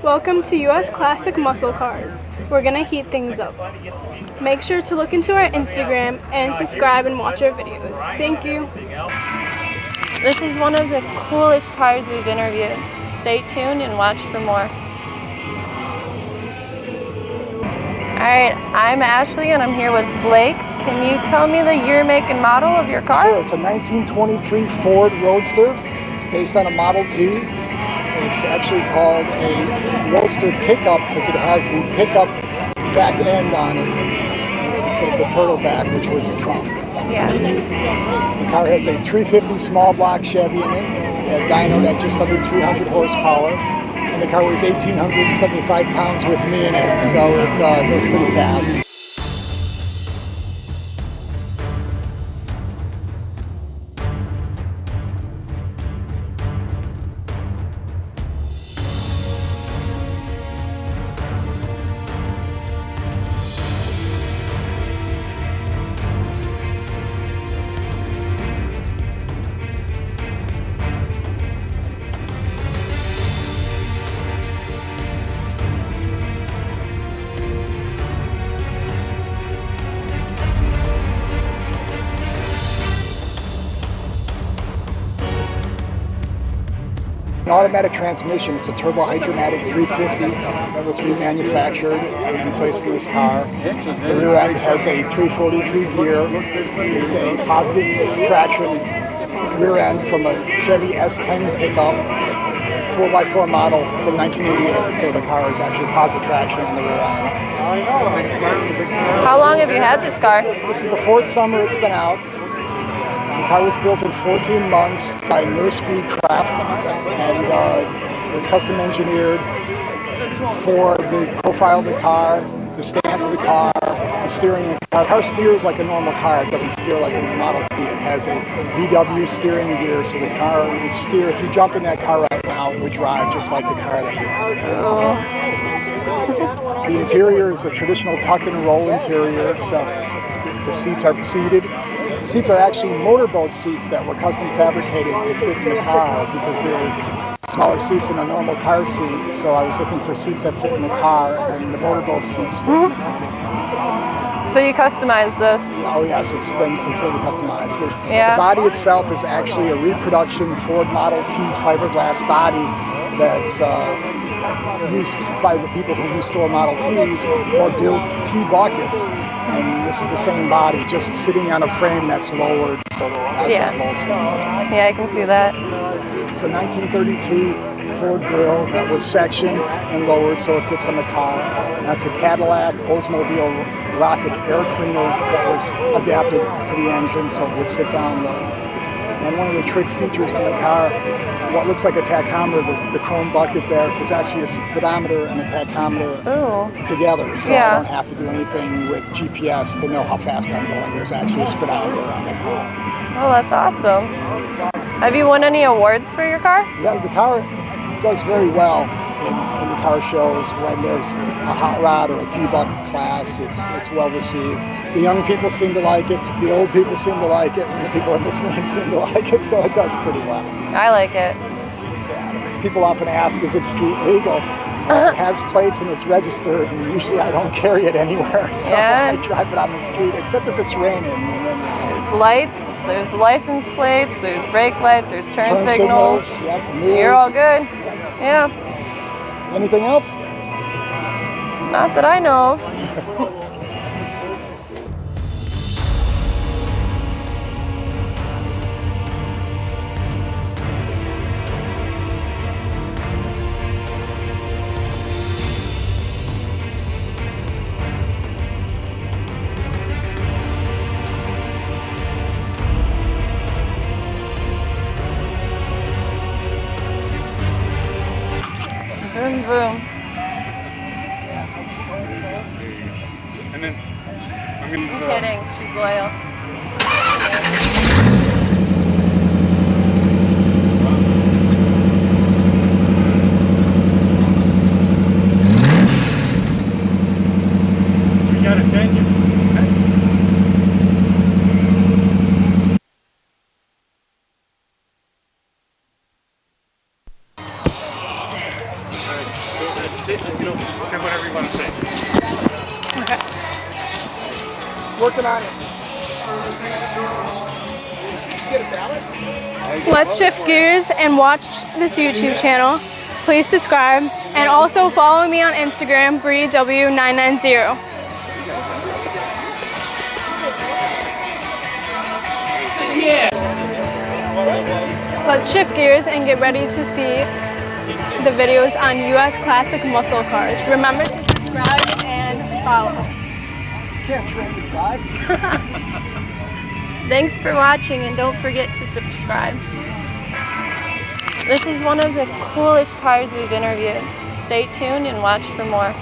Welcome to US Classic Muscle Cars. We're gonna heat things up. Make sure to look into our Instagram and subscribe and watch our videos. Thank you. This is one of the coolest cars we've interviewed. Stay tuned and watch for more. Alright, I'm Ashley and I'm here with Blake. Can you tell me the year, make, and model of your car? Sure, it's a 1923 Ford Roadster. It's based on a Model T. It's actually called a Roadster pickup because it has the pickup back end on it instead of the turtle back, which was the trunk. Yeah. The car has a 350 small block Chevy in it, a dyno at just under 300 horsepower, and the car weighs 1,875 pounds with me in it, so it goes pretty fast. An automatic transmission. It's a turbo hydromatic 350 that was remanufactured and then placed in this car. The rear end has a 342 gear. It's a positive traction rear end from a Chevy S10 pickup, 4x4 model from 1988. So the car is actually positive traction on the rear end. How long have you had this car? This is the fourth summer it's been out. The car was built in 14 months by Speed Craft, and it was custom engineered for the profile of the car, the stance of the car, the steering of the car. The car steers like a normal car. It doesn't steer like a Model T. It has a VW steering gear, so the car would steer. If you jumped in that car right now, it would drive just like the car that you have. The interior is a traditional tuck and roll interior, so the seats are pleated. The seats are actually motorboat seats that were custom fabricated to fit in the car because they're smaller seats than a normal car seat. So I was looking for seats that fit in the car, and the motorboat seats fit in the car. So you customized this? Oh yes, it's been completely customized. The body itself is actually a reproduction Ford Model T fiberglass body that's used by the people who restore Model Ts or build T buckets. And this is the same body, just sitting on a frame that's lowered so that it has that low stance. Yeah, I can see that. It's a 1932 Ford grill that was sectioned and lowered so it fits on the car. That's a Cadillac Oldsmobile Rocket air cleaner that was adapted to the engine so it would sit down low. And one of the trick features on the car, what looks like a tachometer, the chrome bucket there, is actually a speedometer and a tachometer together. So I don't have to do anything with GPS to know how fast I'm going. There's actually a speedometer on the car. Oh, that's awesome. Have you won any awards for your car? Yeah, the car does very well in the car shows. When there's a hot rod or a T-bucket class, it's well received. The young people seem to like it, the old people seem to like it, and the people in between seem to like it, so it does pretty well. I like it. Yeah. People often ask, is it street legal? It has plates and it's registered, and usually I don't carry it anywhere, so I drive it on the street, except if it's raining. There's lights, there's license plates, there's brake lights, there's turn signals. You're all good. Yeah. Anything else? Not that I know of. Vroom, vroom. And then I'm kidding. She's loyal. We got it, thank you. Okay. Say whatever you want to say. Okay. Working on it. Let's shift gears and watch this YouTube channel. Please subscribe and also follow me on Instagram, BreeW990. Let's shift gears and get ready to see the videos on US classic muscle cars. Remember to subscribe and follow. Can't train to drive. Thanks for watching and don't forget to subscribe. This is one of the coolest cars we've interviewed. Stay tuned and watch for more.